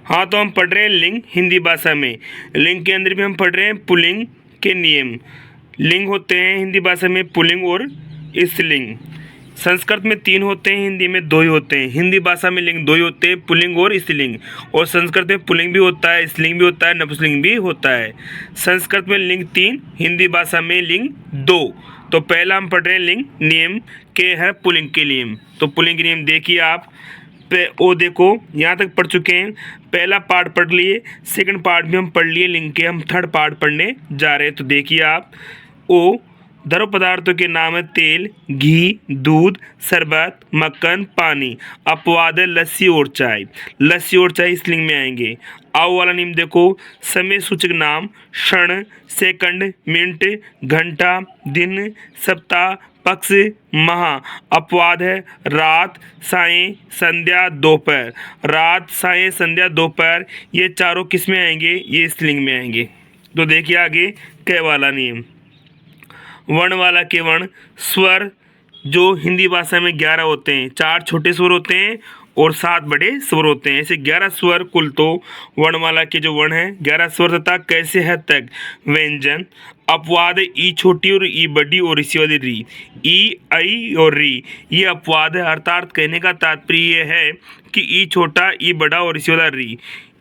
हाँ, तो हम पढ़ रहे हैं लिंग हिंदी भाषा में। लिंग के अंदर भी हम पढ़ रहे हैं पुल्लिंग के नियम। लिंग होते हैं हिंदी भाषा में पुल्लिंग और स्त्रीलिंग। संस्कृत में 3 होते हैं, हिंदी में 2 ही होते हैं। हिंदी भाषा में लिंग 2 ही होते हैं, पुल्लिंग और स्त्रीलिंग। और संस्कृत में पुल्लिंग भी होता है, स्त्रीलिंग भी होता है, नपुंसकलिंग भी होता है। संस्कृत में लिंग 3, हिंदी भाषा में लिंग 2। तो पहला हम पढ़ रहे हैं लिंग नियम के है पुल्लिंग के नियम। तो पुल्लिंग के नियम देखिए आप ओ देखो यहाँ तक पढ़ चुके हैं। पहला पार्ट पढ़ लिए, सेकंड पार्ट भी हम पढ़ लिए लिंग के, हम थर्ड पार्ट पढ़ने जा रहे हैं। तो देखिए आप ओ द्रव पदार्थों के नाम है तेल, घी, दूध, शरबत, मक्खन, पानी। अपवाद है लस्सी और चाय। लस्सी और चाय स्त्रीलिंग में आएंगे। आओ वाला नियम देखो, समय सूचक नाम क्षण, सेकंड, मिनट, घंटा, दिन, सप्ताह, पक्ष, माह। अपवाद है रात, सायं, संध्या, दोपहर। रात, सायं, संध्या, दोपहर ये चारों किस में आएंगे? ये स्त्रीलिंग में आएंगे। तो देखिए आगे क वाला नियम, वर्ण वाला के वर्ण स्वर जो हिंदी भाषा में 11 होते हैं। 4 छोटे स्वर होते हैं और 7 बड़े स्वर होते हैं। ऐसे 11 स्वर कुल। तो वर्णमाला के जो वर्ण हैं 11 स्वर तथा कैसे है तक व्यंजन। अपवाद है ई छोटी और ई बड़ी और ऋषि वाली री। ई, आई और री ये अपवाद है, अर्थात कहने का तात्पर्य ये है कि ई छोटा, ई बड़ा और ऋषि वाला री।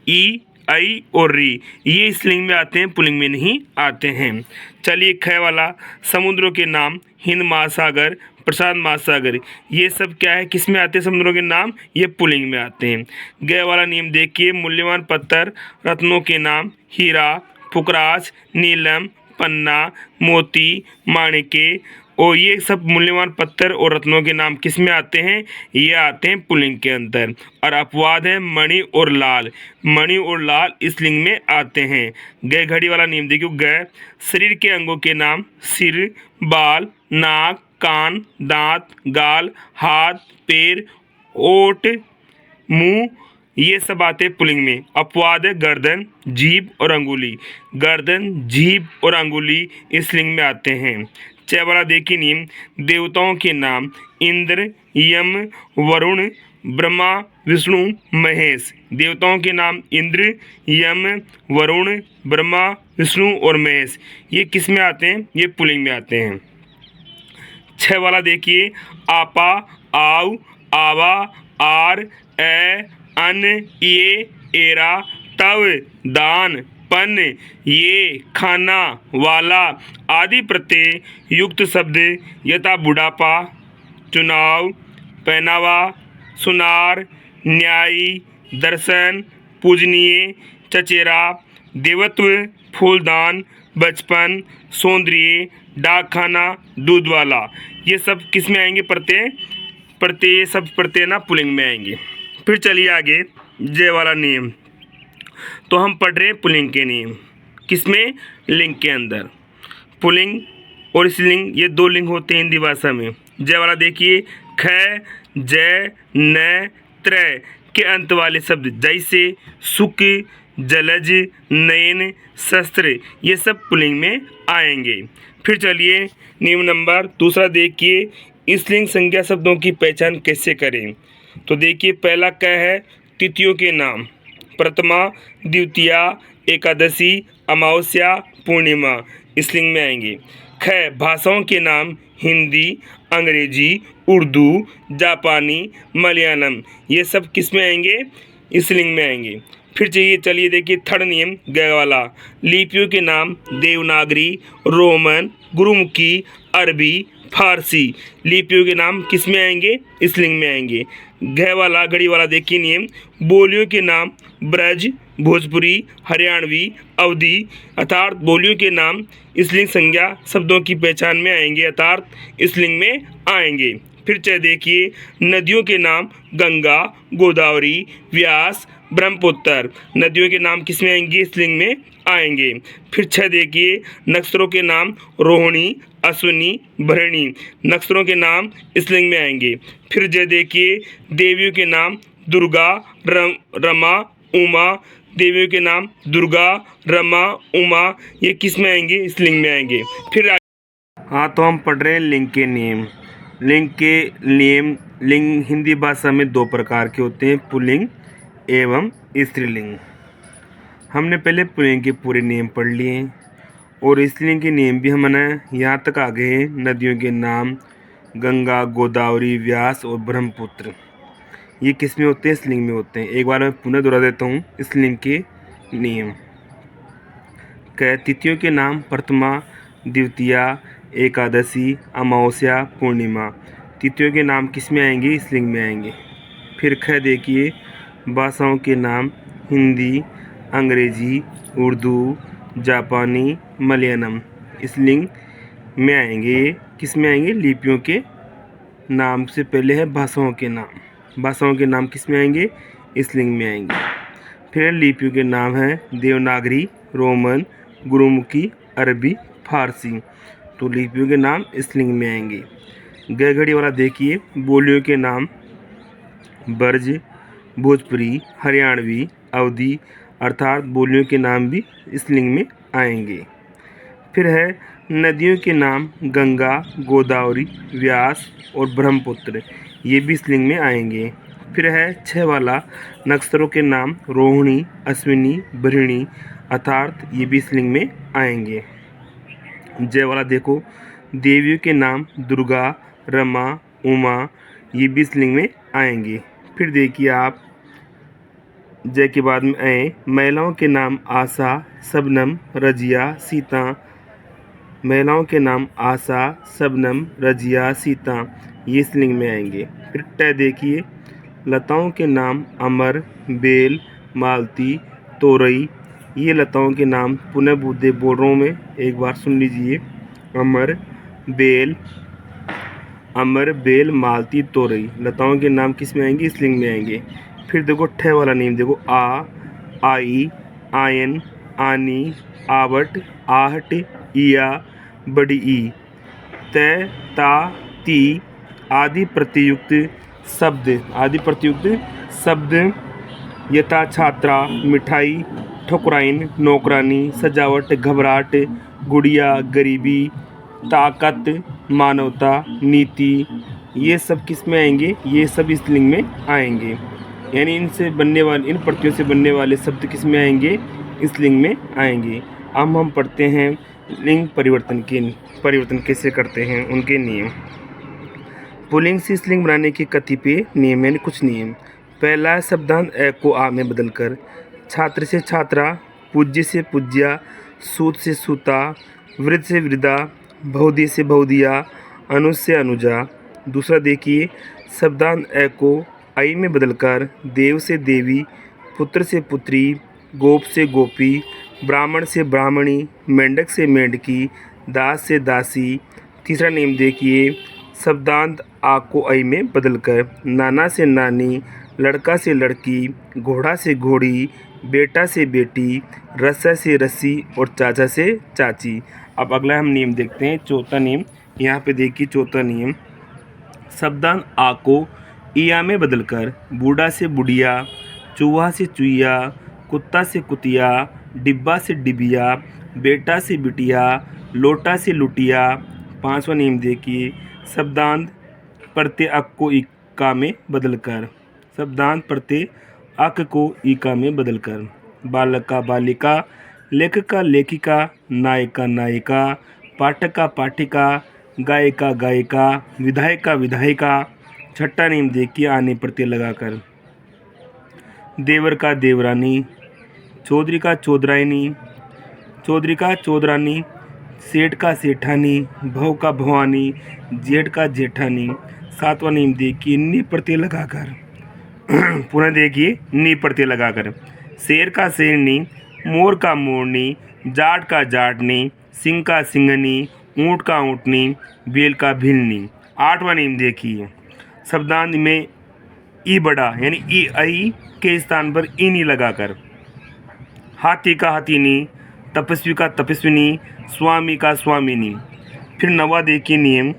ई, आई और री ये स्त्रीलिंग में आते हैं, पुल्लिंग में नहीं आते हैं। चलिए ख वाला, समुद्रों के नाम हिंद महासागर, प्रशांत महासागर ये सब क्या है, किस में आते हैं? समुद्रों के नाम ये पुल्लिंग में आते हैं। ग वाला नियम देखिए, मूल्यवान पत्थर रत्नों के नाम हीरा, पुखराज, नीलम, पन्ना, मोती, माणिके। और ये सब मूल्यवान पत्थर और रत्नों के नाम किस में आते हैं? ये आते हैं पुल्लिंग के अंदर। और अपवाद है मणि और लाल। मणि और लाल इस लिंग में आते हैं। ग घड़ी वाला नियम देखिए, ग शरीर के अंगों के नाम सिर, बाल, नाक, कान, दांत, गाल, हाथ, पैर, ओठ, मुंह ये सब आते हैं पुल्लिंग में। अपवाद है गर्दन, जीभ और अंगुली। गर्दन, जीभ और अंगुली इस लिंग में आते हैं। च वाला देखिए नियम, देवताओं के नाम इंद्र, यम, वरुण, ब्रह्मा, विष्णु, महेश। देवताओं के नाम इंद्र, यम, वरुण, ब्रह्मा, विष्णु और महेश ये किस में आते हैं? ये पुल्लिंग में आते हैं। 6 वाला देखिए, आपा, आव, आवा, आर, ए, अन, ये, एरा, तव, दान, पन, ये, खाना, वाला आदि प्रत्यय युक्त शब्द यथा बुढ़ापा, चुनाव, पहनावा, सुनार, न्यायी, दर्शन, पूजनीय, चचेरा, देवत्व, फूलदान, बचपन, सौंदर्य, डाकखाना, दूध वाला ये सब किस में आएंगे? प्रत्यय। प्रत्यय सब प्रत्यय ना पुल्लिंग में आएंगे। फिर चलिए आगे जय वाला नियम। तो हम पढ़ रहे हैं पुल्लिंग के नियम किसमें? लिंग के अंदर। पुल्लिंग और स्त्रीलिंग ये 2 लिंग होते हैं हिंदी भाषा में। जय वाला देखिए, ख, जय, न, त्रय के अंत वाले शब्द जैसे सुख, जलज, नयन, शस्त्र ये सब पुल्लिंग में आएंगे। फिर चलिए नियम नंबर दूसरा देखिए, स्त्रीलिंग संज्ञा शब्दों की पहचान कैसे करें। तो देखिए पहला क है तिथियों के नाम, प्रथमा, द्वितीया, एकादशी, अमावस्या, पूर्णिमा स्त्रीलिंग में आएंगे। ख भाषाओं के नाम हिंदी, अंग्रेजी, उर्दू, जापानी, मलयालम ये सब किस में आएंगे? स्त्रीलिंग में आएंगे। फिर चलिए देखिए थर्ड नियम ग वाला, लिपियों के नाम देवनागरी, रोमन, गुरुमुखी, अरबी, फारसी लिपियों के नाम किस में आएंगे? स्त्रीलिंग में आएंगे। घ वाला घड़ी वाला देखिए नियम, बोलियों के नाम ब्रज, भोजपुरी, हरियाणवी, अवधी अर्थात बोलियों के नाम स्त्रीलिंग संज्ञा शब्दों की पहचान में आएंगे अर्थात स्त्रीलिंग में आएंगे। फिर देखिए नदियों के नाम गंगा, गोदावरी, व्यास, ब्रह्मपुत्र नदियों के नाम किस में आएंगे? स्त्रीलिंग में आएंगे। फिर देखिए नक्षत्रों के नाम रोहिणी, अश्विनी, भरणी नक्षत्रों के नाम स्त्रीलिंग में आएंगे। फिर देखिए देवियों के नाम दुर्गा, रमा, उमा देवियों के नाम दुर्गा, रमा, उमा ये किस में आएंगे? स्त्रीलिंग में आएंगे। फिर हाँ, तो हम पढ़ रहे हैं लिंग के नियम। लिंग के नियम लिंग हिंदी भाषा में 2 प्रकार के होते हैं, पुल्लिंग एवं स्त्रीलिंग। हमने पहले पुल्लिंग के पूरे नियम पढ़ लिए और स्त्रीलिंग के नियम भी हमने यहाँ तक आ गए हैं। नदियों के नाम गंगा, गोदावरी, व्यास और ब्रह्मपुत्र, ये किस में होते हैं? स्त्रीलिंग में होते हैं। एक बार मैं पुनः दोहरा देता हूँ स्त्रीलिंग के नियम। तिथियों के नाम प्रथमा, द्वितीया, एकादशी, अमावस्या, पूर्णिमा। तिथियों के नाम किस में आएंगे? स्त्रीलिंग में आएंगे। फिर देखिए भाषाओं के नाम हिंदी, अंग्रेजी, उर्दू, जापानी, मलयालम स्त्रीलिंग में आएंगे। ये किस में आएंगे? लिपियों के नाम से पहले है भाषाओं के नाम। भाषाओं के नाम किस में आएंगे? स्त्रीलिंग में आएंगे। फिर लिपियों के नाम हैं देवनागरी, रोमन, गुरुमुखी, अरबी, फारसी। तो लिपियों के नाम स्त्रीलिंग में आएंगे। गड़गड़ी वाला देखिए बोलियों के नाम ब्रज, भोजपुरी, हरियाणवी, अवधी अर्थात बोलियों के नाम भी स्त्रीलिंग में आएंगे। फिर है नदियों के नाम गंगा, गोदावरी, व्यास और ब्रह्मपुत्र, ये भी स्त्रीलिंग में आएंगे। फिर है 6 वाला नक्षत्रों के नाम रोहिणी, अश्विनी, भृणी अर्थात ये भी स्त्रीलिंग में आएंगे। जय वाला देखो देवियों के नाम दुर्गा, रमा, उमा, ये भी स्त्रीलिंग में आएंगे। फिर देखिए आप जय के बाद में आए महिलाओं के नाम आशा, शबनम, रजिया, सीता। महिलाओं के नाम आशा, शबनम, रजिया, सीता, ये स्त्रीलिंग में आएंगे। फिर ट देखिए लताओं के नाम अमर, बेल, मालती, तोरई, ये लताओं के नाम पुनः बुद्धे बोल रहा हूँ मैं, एक बार सुन लीजिए। अमर, बेल, मालती, तोरई लताओं के नाम किस में आएंगे? स्त्रीलिंग में आएंगे। फिर देखो ठ वाला नेम देखो आ, आई, आयन, आनी, आवट, आहट, इया, बड़ी ई, तय, ता, ती आदि प्रतियुक्त शब्द यथा छात्रा, मिठाई, ठकुराइन, नौकरानी, सजावट, घबराहट, गुड़िया, गरीबी, ताकत, मानवता, नीति, ये सब किस में आएंगे? ये सब स्त्रीलिंग में आएंगे। यानी इन प्रतियों से बनने वाले शब्द किस में आएंगे? स्त्रीलिंग में आएंगे। अब हम पढ़ते हैं लिंग परिवर्तन कैसे करते हैं, उनके नियम। पुल्लिंग से स्त्रीलिंग बनाने के कतिपय नियम यानी कुछ नियम। पहला शब्दांत ए को आ में बदलकर छात्र से छात्रा, पूज्य से पूज्या, सूत से सूता, वृद्ध से वृद्धा, बहुदी से बहुदिया, अनुज से अनुजा। दूसरा देखिए शब्दांत ए को आई में बदलकर देव से देवी, पुत्र से पुत्री, गोप से गोपी, ब्राह्मण से ब्राह्मणी, मेंढक से मेंढकी, दास से दासी। तीसरा नियम देखिए शब्दांत आ को आई में बदलकर नाना से नानी, लड़का से लड़की, घोड़ा से घोड़ी, बेटा से बेटी, रस्सा से रस्सी और चाचा से चाची। अब अगला हम नियम देखते हैं चौथा नियम। यहाँ पे देखिए चौथा नियम शब्दांत आ को इया में बदलकर बूढ़ा से बुढ़िया, चूहा से चुईया, कुत्ता से कुतिया, डिब्बा से डिबिया, बेटा से बिटिया, लोटा से लुटिया। पांचवा नियम देखिए शब्दांत प्रत्यय अक को इका में बदलकर बालक का बालिका, लेखक का लेखिका, नायक का नायिका, पाठक का पाठिका, गायक का गायिका, विधायक का विधायिका। छठा नियम देखिए आने प्रत्यय लगाकर देवर का देवरानी, चौधरी का चौधराइनी, सेठ का सेठानी, भव का भवानी, जेठ का जेठानी। सातवां नियम देखिए नी प्रत्यय लगाकर पुनः देखिए नी प्रत्यय लगाकर शेर का शेरनी, मोर का मोरनी, जाट का जाटनी, सिंह का सिंहनी, ऊँट का ऊँटनी, बेल का भिलनी। आठवां नियम देखिए शब्दांत में ई बड़ा यानी ई आई के स्थान पर ई नी लगाकर हाथी का हाथीनी, तपस्वी का तपस्विनी, स्वामी का स्वामिनी। फिर नवा देखिए नियम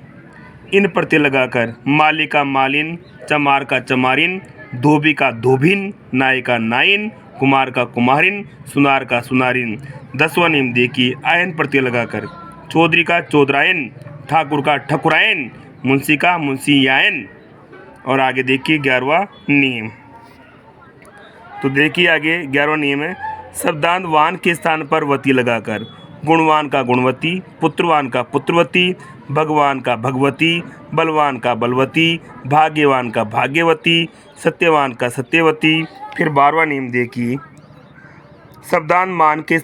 इन प्रत्यय लगाकर माली का मालिन, चमार का चमारिन, धोबी का धोबिन, नाई का नाइन, कुमार का कुमारिन, सुनार का सुनारिन। 10वां नियम देखिए आयन प्रत्यय लगाकर चौधरी का चौधरायन, ठाकुर का ठकुरायन, मुंशी का मुंशियायन। और आगे देखिए 11वां नियम तो देखिए आगे 11वां नियम है, शब्दांत वान के स्थान पर वती लगाकर। गुणवान का गुणवती, पुत्रवान का पुत्रवती, भगवान का भगवती, बलवान का बलवती, भाग्यवान का भाग्यवती, सत्यवान का सत्यवती। फिर 12वां नियम देखिए, शब्दांत मान के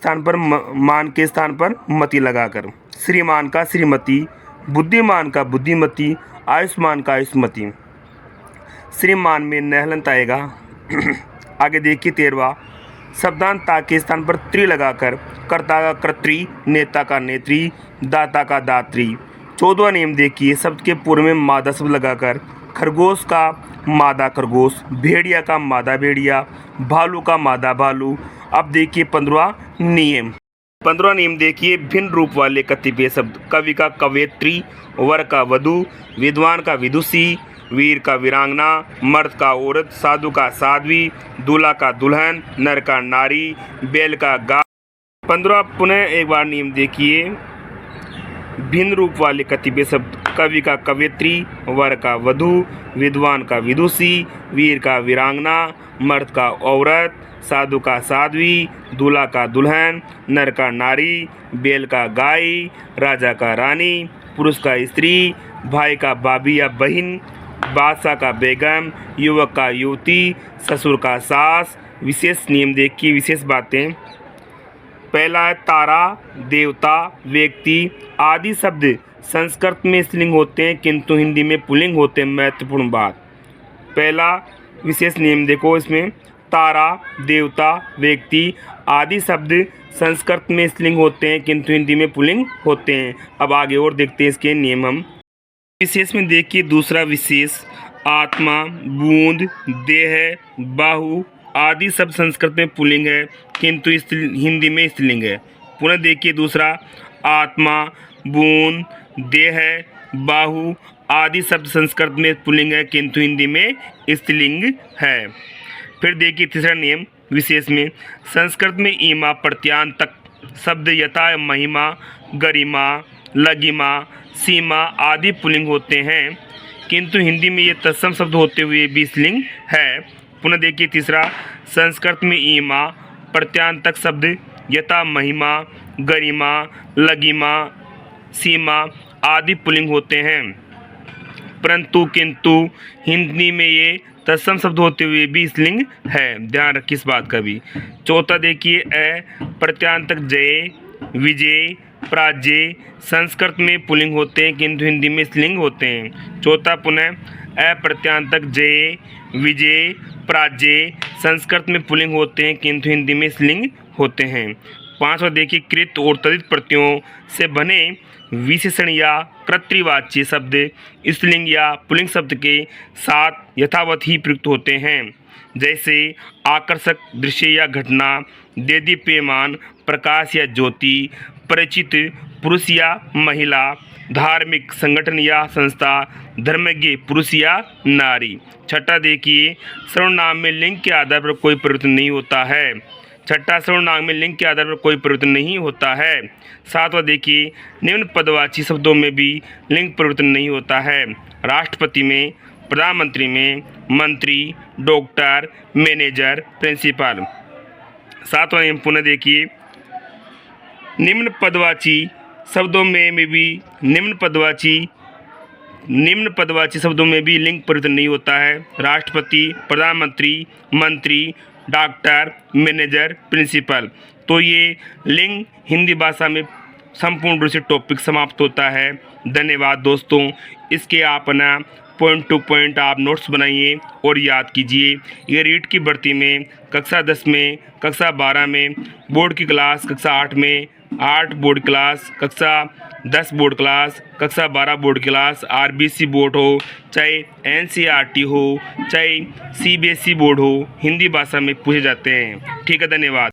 स्थान पर मति लगाकर। श्रीमान का श्रीमती, बुद्धिमान का बुद्धिमती, आयुष्मान का आयुष्मती। श्रीमान में न हलंत आएगा। आगे देखिए 13वां, शब्दांत ता के स्थान पर त्रि लगाकर। कर्ता का कर्त्री, नेता का नेत्री, दाता का दात्री। 14वां नियम देखिए, शब्द के पूर्व में मादा शब्द लगाकर। खरगोश का मादा खरगोश, भेड़िया का मादा भेड़िया, भालू का मादा भालू। अब देखिए 15वां नियम। 15वां नियम देखिए, भिन्न रूप वाले कतिपय शब्द। कवि का कवयित्री, वर का वधु, विद्वान का विदुषी, वीर का वीरांगना, मर्द का औरत, साधु का साध्वी, दूल्हा का दुल्हन, नर का नारी, बैल का गाय। 15वां पुनः एक बार नियम देखिए, भिन्न रूप वाले कतिपय शब्द। कवि का कवयित्री, वर का वधु, विद्वान का विदुषी, वीर का वीरांगना, मर्द का औरत, साधु का साध्वी, दूल्हा का दुल्हन, नर का नारी, बैल का गाय, राजा का रानी, पुरुष का स्त्री, भाई का भाभी या बहन, बादशाह का बेगम, युवक का युवती, ससुर का सास। विशेष नियम देखिए, विशेष बातें। पहला है तारा, देवता, व्यक्ति आदि शब्द संस्कृत में स्त्रीलिंग होते हैं किंतु हिंदी में पुल्लिंग होते हैं। महत्वपूर्ण बात, पहला विशेष नियम देखो इसमें, तारा, देवता, व्यक्ति आदि शब्द संस्कृत में स्त्रीलिंग होते हैं किंतु हिंदी में पुल्लिंग होते हैं। अब आगे और देखते हैं इसके नियम हम। विशेष में देखिए दूसरा विशेष, आत्मा, बूंद, देह, बाहु आदि शब्द संस्कृत में पुल्लिंग है किंतु हिंदी में स्त्रीलिंग है। पुनः देखिए दूसरा, आत्मा, बूंद, देह, बाहु आदि शब्द संस्कृत में पुल्लिंग है किंतु हिंदी में स्त्रीलिंग है। फिर देखिए तीसरा नियम विशेष में, संस्कृत में ईमा प्रत्यांतक शब्द यथा महिमा, गरिमा, लगिमा, सीमा आदि पुल्लिंग होते हैं किंतु हिंदी में ये तत्सम शब्द होते हुए भी स्त्रीलिंग है। पुनः देखिए तीसरा, संस्कृत में ईमा प्रत्यांतक शब्द यथा महिमा, गरिमा, लगिमा, सीमा आदि पुल्लिंग होते हैं परंतु किंतु हिंदी में ये तत्सम शब्द होते हुए भी स्त्रीलिंग है। ध्यान रखिए इस बात का भी। चौथा देखिए, प्रत्यांतक जय, विजय, प्राज्य संस्कृत में पुल्लिंग होते हैं किंतु हिंदी में स्त्रीलिंग होते हैं। चौथा पुनः, अप्रत्यांतक जय, विजय, प्राज्य संस्कृत में पुल्लिंग होते हैं किंतु हिंदी में स्त्रीलिंग होते हैं। पांचवा देखिए, कृत और तदित प्रत्ययों से बने विशेषण या कर्तृवाच्य शब्द स्त्रीलिंग या पुल्लिंग शब्द के साथ यथावत ही प्रयुक्त होते हैं, जैसे आकर्षक दृश्य या घटना, देदीप्यमान प्रकाश या ज्योति, परिचित पुरुष या महिला, धार्मिक संगठन या संस्था, धर्मज्ञ पुरुष या नारी। छठा देखिए, सर्वनाम में लिंग के आधार पर कोई परिवर्तन नहीं होता है। छठा, सर्वनाम में लिंग के आधार पर कोई परिवर्तन नहीं होता है। सातवां देखिए, निम्न पदवाची शब्दों में भी लिंग परिवर्तन नहीं होता है। राष्ट्रपति में, प्रधानमंत्री में, मंत्री, डॉक्टर, मैनेजर, प्रिंसिपल। सातवां नियम पुनः देखिए, निम्न पदवाची शब्दों में भी निम्न पदवाची शब्दों में भी लिंग परिवर्तन नहीं होता है। राष्ट्रपति, प्रधानमंत्री, मंत्री, डॉक्टर, मैनेजर, प्रिंसिपल। तो ये लिंग हिंदी भाषा में संपूर्ण रूप से टॉपिक समाप्त होता है। धन्यवाद दोस्तों। इसके आप ना पॉइंट टू पॉइंट आप नोट्स बनाइए और याद कीजिए। ये रीट की भर्ती में कक्षा 10 में, कक्षा 12 में, बोर्ड की क्लास कक्षा 8 में, 8 बोर्ड क्लास, कक्षा 10 बोर्ड क्लास, कक्षा 12 बोर्ड क्लास, आरबीसी बोर्ड हो चाहे एनसीईआरटी हो चाहे सीबीएसई बोर्ड हो, हिंदी भाषा में पूछे जाते हैं। ठीक है, धन्यवाद।